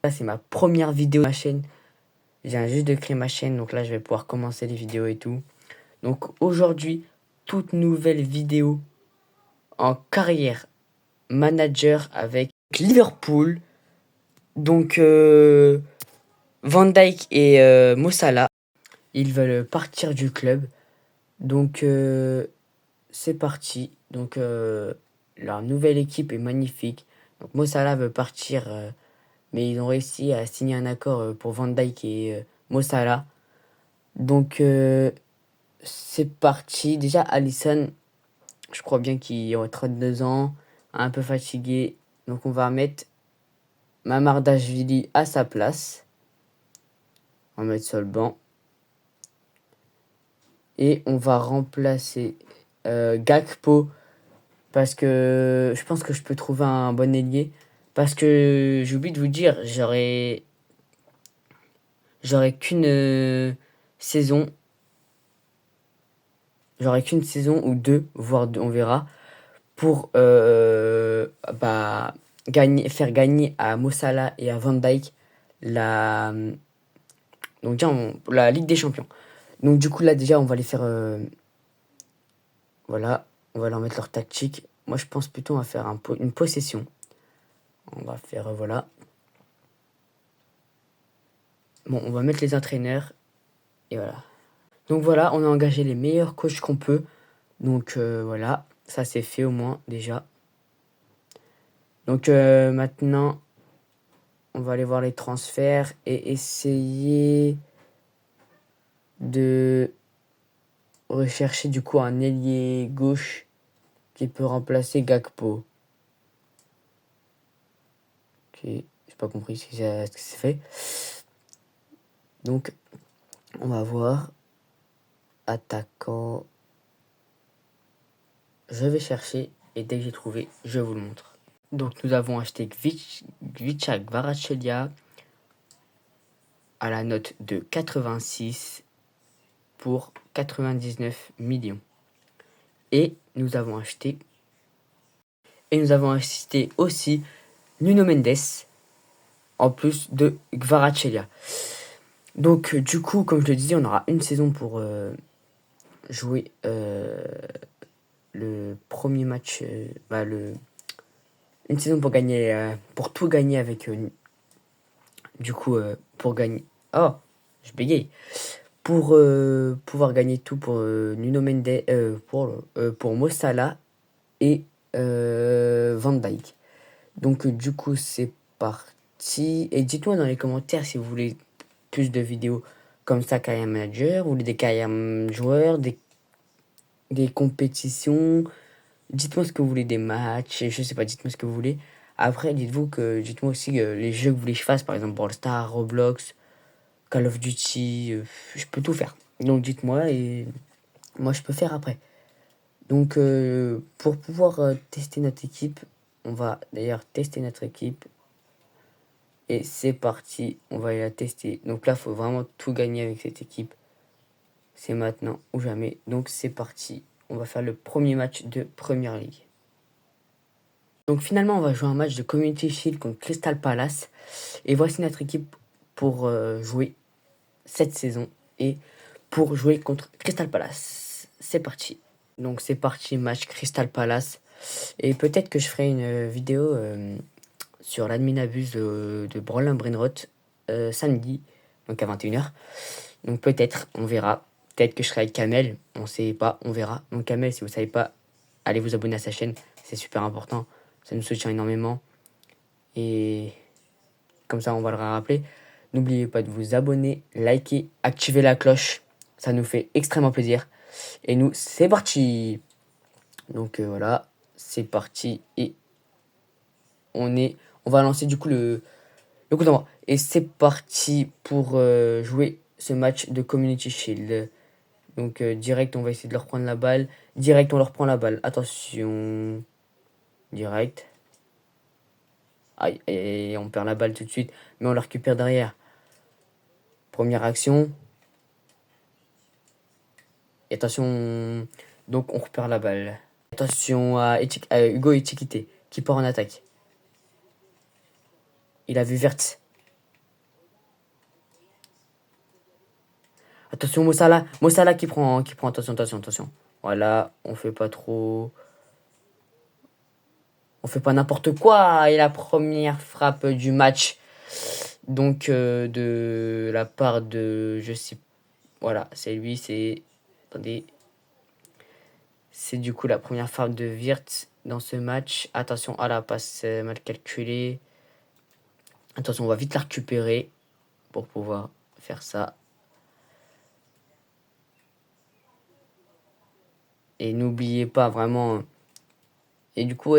Là, c'est ma première vidéo de ma chaîne. Je viens juste de créer ma chaîne, donc là, je vais pouvoir commencer les vidéos et tout. Donc aujourd'hui, toute nouvelle vidéo en carrière manager avec Liverpool. Donc Van Dijk et Mo Salah, ils veulent partir du club. Donc c'est parti. Donc leur nouvelle équipe est magnifique. Donc Mo Salah veut partir, mais ils ont réussi à signer un accord pour Van Dijk et Mo Salah. Donc c'est parti. Déjà Alisson, je crois bien qu'il a 32 ans, un peu fatigué. Donc on va mettre Mamardashvili à sa place. On va mettre sur le banc. Et on va remplacer Gakpo. Parce que je pense que je peux trouver un bon ailier. Parce que j'ai oublié de vous dire, j'aurais qu'une saison. J'aurais qu'une saison ou deux, voire deux, on verra. Pour faire gagner à Mo Salah et à Van Dijk la Ligue des Champions. Donc du coup là déjà on va les faire voilà, on va leur mettre leur tactique. Moi je pense plutôt on va faire une possession. On va faire voilà. Bon, on va mettre les entraîneurs et voilà. Donc voilà, on a engagé les meilleurs coachs qu'on peut. Donc voilà, ça c'est fait au moins déjà. Donc maintenant on va aller voir les transferts et essayer de rechercher du coup un ailier gauche qui peut remplacer Gakpo. Ok, j'ai pas compris ce que c'est fait. Donc, on va voir. Attaquant. Je vais chercher et dès que j'ai trouvé, je vous le montre. Donc, nous avons acheté Kvicha Kvaratskhelia à la note de 86 pour 99 millions. Et nous avons acheté aussi Nuno Mendes en plus de Kvaratskhelia. Donc du coup, comme je le disais, on aura une saison pour jouer le premier match, une saison pour gagner, pour tout gagner avec, du coup, pour gagner. Oh, je bégaye. Pour pouvoir gagner tout pour Nuno Mendes, pour Mo Salah et Van Dijk. Donc du coup, c'est parti. Et dites-moi dans les commentaires si vous voulez plus de vidéos comme ça, carrière manager, vous voulez des carrières joueurs, des compétitions. Dites-moi ce que vous voulez, des matchs, je sais pas, dites-moi ce que vous voulez. Après, dites-moi aussi les jeux que vous voulez que je fasse, par exemple Brawl Stars, Roblox, Call of Duty, je peux tout faire. Donc dites-moi et moi je peux faire après. Donc pour pouvoir tester notre équipe, on va d'ailleurs tester notre équipe. Et c'est parti, on va la tester. Donc là, il faut vraiment tout gagner avec cette équipe. C'est maintenant ou jamais. Donc c'est parti. On va faire le premier match de Premier League. Donc finalement, on va jouer un match de Community Shield contre Crystal Palace. Et voici notre équipe pour jouer cette saison et pour jouer contre Crystal Palace. C'est parti. Donc c'est parti, match Crystal Palace. Et peut-être que je ferai une vidéo sur l'admin abuse de Brolin Brainrot samedi, donc à 21h. Donc peut-être, on verra. Peut-être que je serai avec Kamel, on sait pas, on verra. Donc Kamel, si vous savez pas, allez vous abonner à sa chaîne, c'est super important. Ça nous soutient énormément. Et comme ça, on va le rappeler. N'oubliez pas de vous abonner, liker, activer la cloche. Ça nous fait extrêmement plaisir. Et nous, c'est parti. Donc voilà, c'est parti. Et on va lancer du coup le coup d'envoi. Et c'est parti pour jouer ce match de Community Shield. Donc direct, on va essayer de leur prendre la balle. Direct, on leur prend la balle. Attention. Direct. Aïe, et on perd la balle tout de suite. Mais on la récupère derrière. Première action. Et attention. Donc on repère la balle. Attention à Hugo Etchikité qui part en attaque. Il a vu Verts. Attention, Mossala. Mossala qui prend. Attention, attention, attention. Voilà, on fait pas trop. On fait pas n'importe quoi. Et la première frappe du match. Donc, de la part de. Je sais. Voilà, c'est lui, c'est. Attendez. C'est du coup la première frappe de Wirtz dans ce match. Attention à la passe mal calculée. Attention, on va vite la récupérer pour pouvoir faire ça. Et n'oubliez pas vraiment. Et du coup,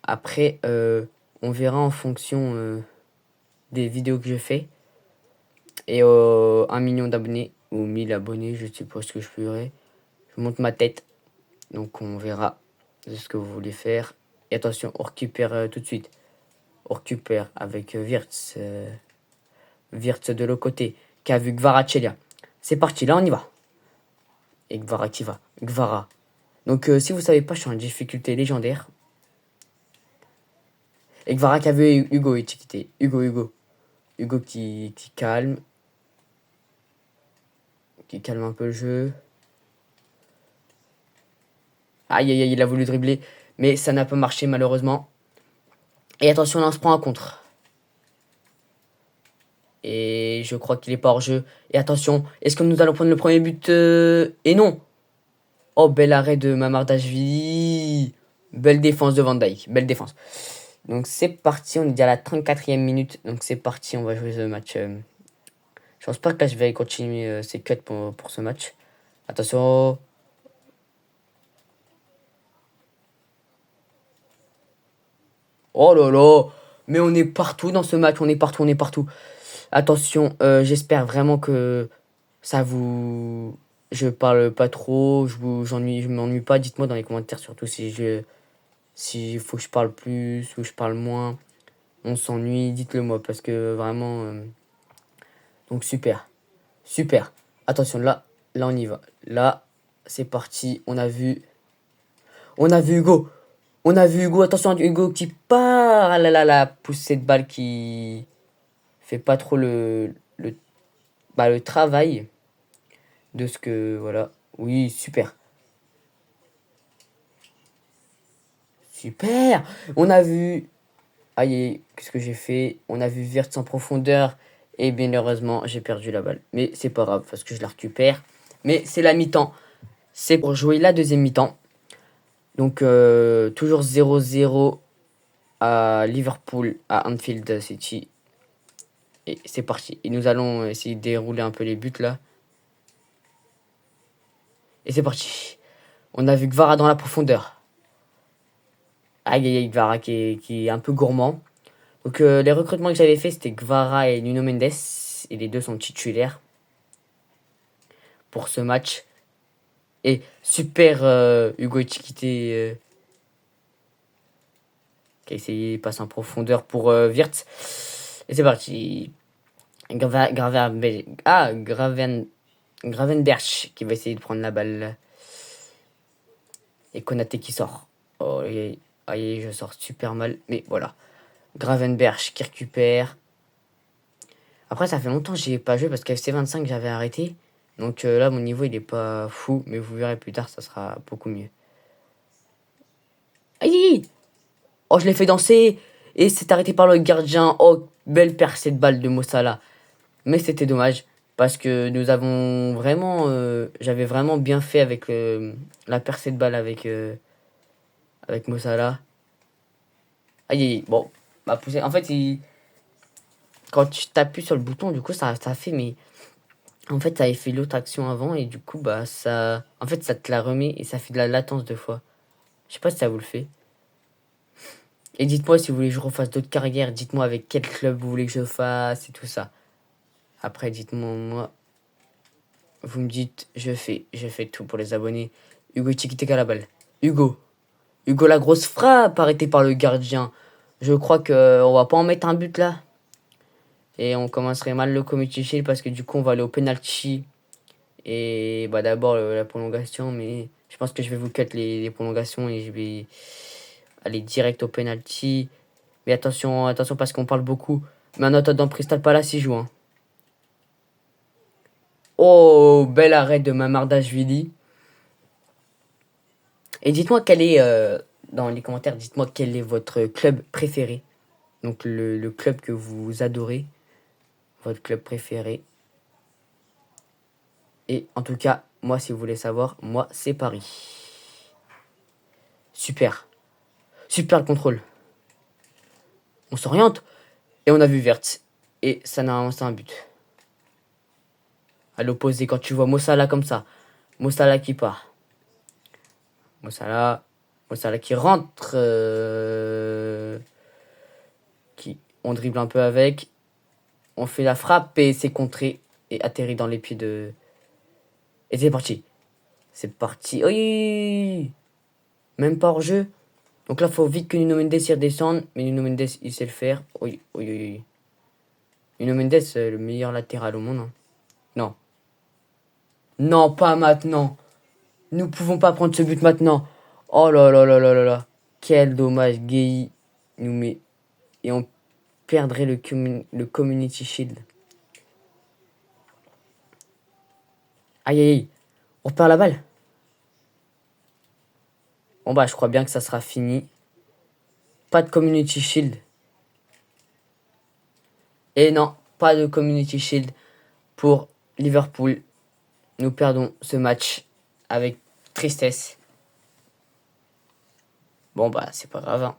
après, on verra en fonction des vidéos que je fais. Et 1 million d'abonnés ou 1000 abonnés, je sais pas ce que je ferai. Je monte ma tête. Donc on verra ce que vous voulez faire. Et attention, on récupère tout de suite. On récupère avec Wirtz. Wirtz de l'autre côté, qui a vu Kvaratskhelia. C'est parti, là on y va. Et Gvara qui va. Gvara. Donc si vous savez pas, je suis en difficulté légendaire. Et Gvara qui a vu Hugo étiqueté. Hugo. Hugo qui calme. Qui calme un peu le jeu. Aïe, aïe, aïe, il a voulu dribbler. Mais ça n'a pas marché malheureusement. Et attention, là on se prend un contre. Et je crois qu'il est pas hors jeu. Et attention, est-ce que nous allons prendre le premier but Et non. Oh, bel arrêt de Mamardashvili. Belle défense de Van Dijk. Belle défense. Donc c'est parti, on est déjà à la 34e minute. Donc c'est parti, on va jouer ce match. Je pense pas que là je vais continuer ces cuts pour ce match. Attention. Oh là là. Mais on est partout dans ce match, on est partout. Attention, j'espère vraiment que ça vous... Je parle pas trop, je m'ennuie pas. Dites-moi dans les commentaires surtout si faut que je parle plus ou je parle moins. On s'ennuie, dites-le moi parce que vraiment... Donc super. Attention, là on y va. Là, c'est parti. On a vu Hugo. Attention, Hugo qui part. Ah là là là, poussée de balle qui fait pas trop le travail de ce que... Voilà. Oui, super. On a vu... Aïe, qu'est-ce que j'ai fait? On a vu Wirtz en profondeur. Et bien heureusement, j'ai perdu la balle. Mais c'est pas grave, parce que je la récupère. Mais c'est la mi-temps. C'est pour jouer la deuxième mi-temps. Donc, toujours 0-0 à Liverpool, à Anfield City. Et c'est parti. Et nous allons essayer de dérouler un peu les buts, là. Et c'est parti. On a vu Gvara dans la profondeur. Aïe, aïe, aïe, Gvara qui est un peu gourmand. Donc, les recrutements que j'avais fait, c'était Gvara et Nuno Mendes. Et les deux sont titulaires pour ce match. Et super Hugo Ekitike qui a essayé de passer en profondeur pour Wirtz. Et c'est parti. Gravenberch qui va essayer de prendre la balle. Et Konaté qui sort. Oh, aïe, je sors super mal. Mais voilà. Gravenberch qui récupère. Après, ça fait longtemps que j'ai pas joué parce qu'FC 25, j'avais arrêté. Donc là, mon niveau, il est pas fou. Mais vous verrez plus tard, ça sera beaucoup mieux. Aïe! Oh, je l'ai fait danser. Et c'est arrêté par le gardien. Oh, belle percée de balle de Mossala. Mais c'était dommage. Parce que nous avons vraiment... j'avais vraiment bien fait avec la percée de balle avec Mossala. Aïe, aïe, bon. Bah, poussé. En fait, quand tu t'appuies sur le bouton, du coup, ça fait... Mais en fait, ça avait fait l'autre action avant. Et du coup, bah, ça... En fait, ça te la remet et ça fait de la latence 2 fois. Je sais pas si ça vous le fait. Et dites-moi si vous voulez que je refasse d'autres carrières. Dites-moi avec quel club vous voulez que je fasse et tout ça. Après, dites-moi, moi, vous me dites, je fais tout pour les abonnés. Hugo Ekitike à la balle. Hugo, la grosse frappe arrêtée par le gardien. Je crois que on va pas en mettre un but là. Et on commencerait mal le Community Shield parce que du coup, on va aller au penalty. Et bah d'abord la prolongation, mais je pense que je vais vous cut les prolongations et je vais aller direct au penalty. Mais attention, attention parce qu'on parle beaucoup. Mais en attendant, Crystal Palace, il joue. Hein. Oh, bel arrêt de Mamardashvili. Et dites-moi quel est, dans les commentaires, dites-moi quel est votre club préféré. Donc le club que vous adorez. Votre club préféré. Et en tout cas, moi, si vous voulez savoir, moi, c'est Paris. Super. Super le contrôle. On s'oriente. Et on a vu verte. Et ça, normalement, c'est un but. À l'opposé, quand tu vois Mossala comme ça. Mossala qui part. Mossala qui rentre. On dribble un peu avec. On fait la frappe et c'est contré. Et atterri dans les pieds de... Et c'est parti. C'est parti. Oui. Même pas hors jeu. Donc là, il faut vite que Nuno Mendes y redescende. Mais Nuno Mendes, il sait le faire. Oui, oui, oui, oui. Nuno Mendes, le meilleur latéral au monde. Hein. Non. Non, pas maintenant. Nous pouvons pas prendre ce but maintenant. Oh là là là là là là. Quel dommage. Gueye nous met. Et on perdrait le Community Shield. Aïe aïe aïe. On perd la balle. Bon bah je crois bien que ça sera fini. Pas de Community Shield. Et non, pas de Community Shield pour Liverpool. Nous perdons ce match avec tristesse. Bon bah c'est pas grave. Hein.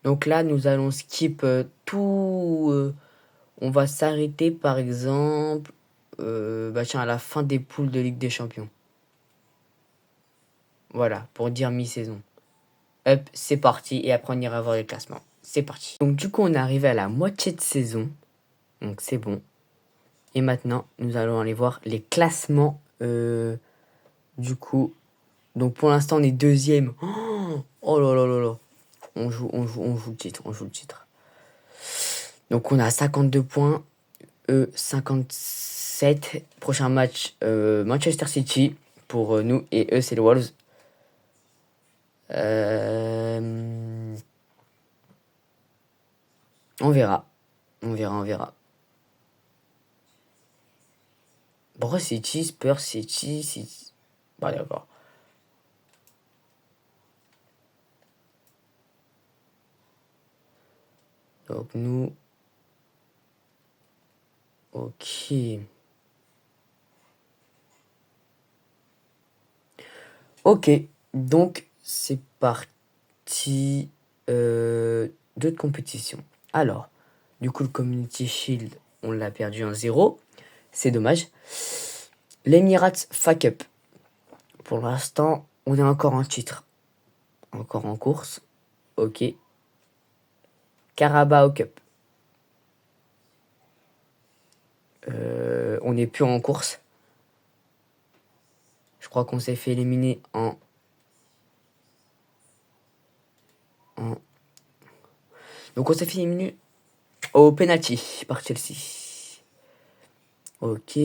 Donc là nous allons skip tout. On va s'arrêter par exemple tiens, à la fin des poules de Ligue des Champions. Voilà, pour dire mi-saison. Hop, c'est parti. Et après on ira voir les classements. C'est parti. Donc du coup on est arrivé à la moitié de saison. Donc c'est bon. Et maintenant nous allons aller voir les classements. Du coup. Donc pour l'instant on est deuxième. Oh là là là là. On joue le titre. On joue le titre. Donc on a 52 points. 57. Prochain match, Manchester City pour nous. Et eux, c'est les Wolves. On verra. On verra. Bon, City, Spurs, City. Bon, d'accord. Donc nous... Ok. Ok. Donc, c'est parti. D'autres compétitions. Alors, du coup, le Community Shield, on l'a perdu en 0. C'est dommage. L'Emirates FA Cup. Pour l'instant, on est encore en titre. Encore en course. Ok. Carabao Cup. On n'est plus en course. Je crois qu'on s'est fait éliminer en... Donc on s'est fait éliminer au penalty par Chelsea. Ok.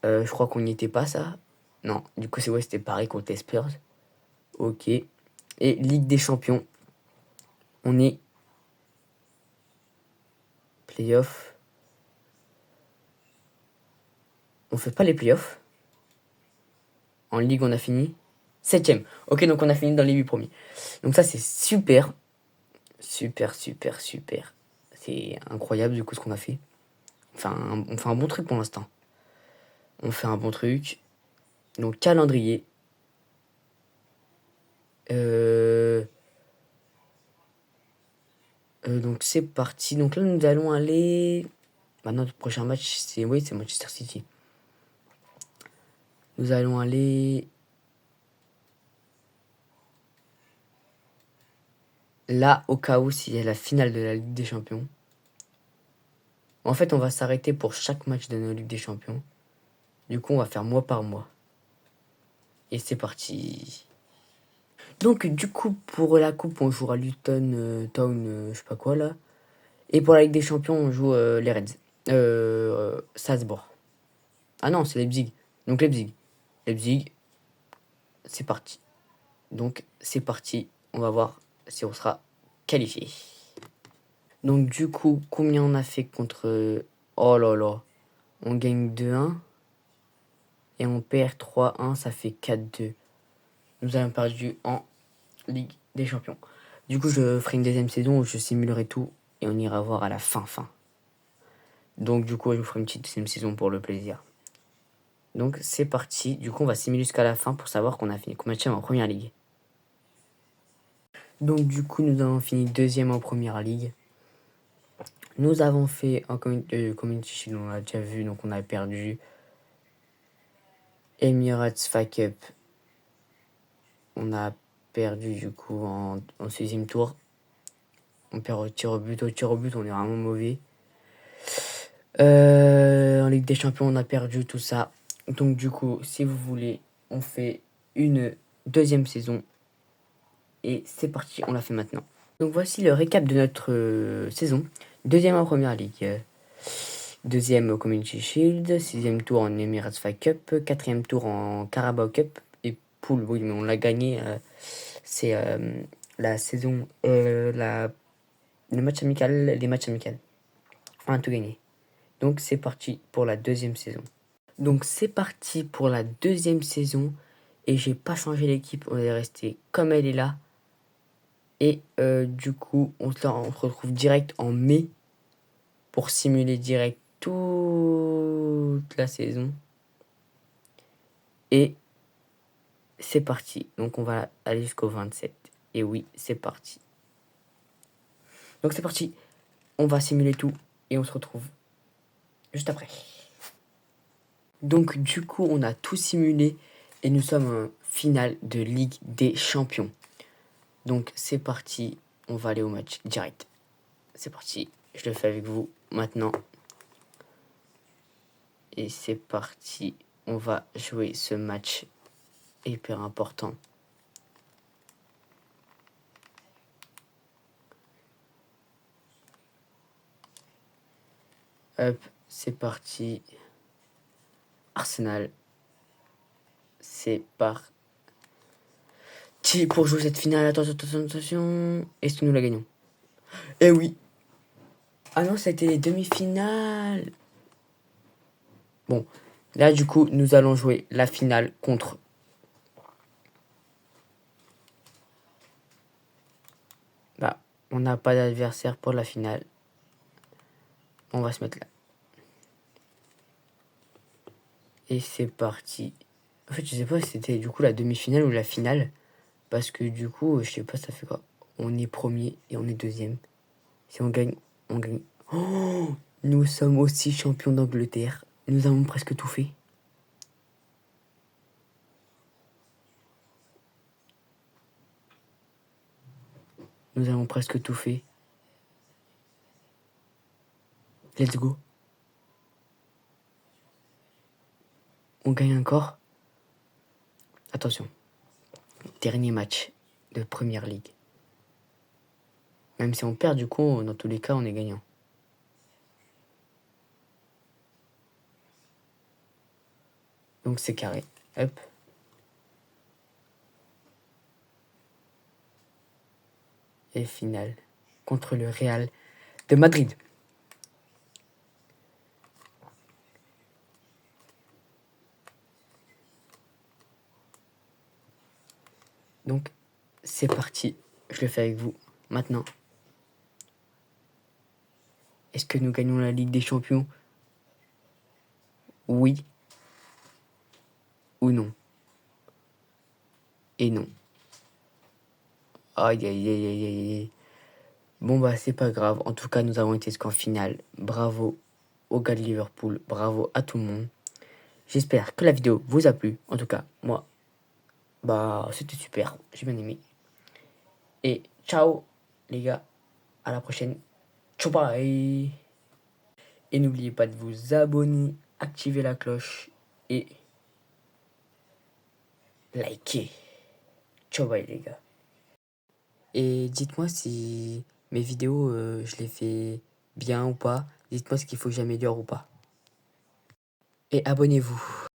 Je crois qu'on n'y était pas, ça. Non, du coup, c'était pareil contre les Spurs. Ok. Et Ligue des Champions. On est... Playoff. On fait pas les playoffs. En Ligue, on a fini 7ème. Ok, donc on a fini dans les 8 premiers. Donc ça, c'est super. Super. C'est incroyable, du coup, ce qu'on a fait. Enfin, on fait un bon truc pour l'instant. On fait un bon truc. Donc, calendrier. Donc, c'est parti. Donc là, nous allons aller... Maintenant, le prochain match, c'est Manchester City. Nous allons aller... Là, au cas où, s'il y a la finale de la Ligue des Champions. En fait, on va s'arrêter pour chaque match de la Ligue des Champions. Du coup, on va faire mois par mois. Et c'est parti. Donc, du coup, pour la coupe, on jouera Luton Town, je sais pas quoi, là. Et pour la Ligue des Champions, on joue les Reds. Salzbourg. Ah non, c'est Leipzig. Donc, Leipzig. Leipzig, c'est parti. Donc, c'est parti. On va voir si on sera qualifié. Donc du coup, combien on a fait contre... Oh là là. On gagne 2-1. Et on perd 3-1, ça fait 4-2. Nous avons perdu en Ligue des Champions. Du coup, je ferai une deuxième saison où je simulerai tout. Et on ira voir à la fin. Donc du coup, je vous ferai une petite deuxième saison pour le plaisir. Donc c'est parti. Du coup, on va simuler jusqu'à la fin pour savoir qu'on a fini combien de en première ligue. Donc du coup, nous avons fini deuxième en première ligue. Nous avons fait en Community Shield, on l'a déjà vu, donc on a perdu. Emirates FA Cup, on a perdu du coup en 6e tour. On perd au tir au but. Au tir au but, on est vraiment mauvais. En Ligue des Champions, on a perdu tout ça. Donc du coup, si vous voulez, on fait une deuxième saison. Et c'est parti, on la fait maintenant. Donc voici le récap de notre saison. Deuxième en première ligue. Deuxième au Community Shield. Sixième tour en Emirates FA Cup. Quatrième tour en Carabao Cup. Et poule, oui, mais on l'a gagné. C'est la saison... les matchs amicaux. On a tout gagné. Donc c'est parti pour la deuxième saison. Donc c'est parti pour la deuxième saison. Et j'ai pas changé l'équipe. On est resté comme elle est là. Et du coup, on se retrouve direct en mai pour simuler direct toute la saison. Et c'est parti. Donc on va aller jusqu'au 27. Et oui, c'est parti. Donc c'est parti. On va simuler tout et on se retrouve juste après. Donc du coup, on a tout simulé et nous sommes en finale de Ligue des Champions. Donc c'est parti. On va aller au match direct. C'est parti. Je le fais avec vous maintenant. Et c'est parti. On va jouer ce match hyper important. Hop, c'est parti. Arsenal. C'est parti pour jouer cette finale. Attention. Est-ce que nous la gagnons? Eh oui. Ah non, ça a été les demi-finales. Bon, là du coup, nous allons jouer la finale contre... Bah, on n'a pas d'adversaire pour la finale. On va se mettre là. Et c'est parti. En fait, je sais pas si c'était du coup la demi-finale ou la finale. Parce que du coup, je sais pas, ça fait quoi? On est premier et on est deuxième. Si on gagne, on gagne. Oh, nous sommes aussi champions d'Angleterre. Nous avons presque tout fait. Nous avons presque tout fait. Let's go. On gagne encore. Attention. Dernier match de Première Ligue. Même si on perd, du coup, dans tous les cas, on est gagnant. Donc c'est carré. Hop. Et finale contre le Real de Madrid. Donc c'est parti. Je le fais avec vous maintenant. Est-ce que nous gagnons la Ligue des Champions? Oui ou non? Et non. Aïe, aïe, aïe, aïe, aïe. Bon, bah, c'est pas grave. En tout cas, nous avons été jusqu'en finale. Bravo aux gars de Liverpool. Bravo à tout le monde. J'espère que la vidéo vous a plu. En tout cas, moi, bah, c'était super. J'ai bien aimé. Et ciao, les gars. À la prochaine. Ciao, bye. Et n'oubliez pas de vous abonner, activer la cloche et liker. Ciao, bye, les gars. Et dites-moi si mes vidéos, je les fais bien ou pas. Dites-moi ce qu'il faut que j'améliore ou pas. Et abonnez-vous.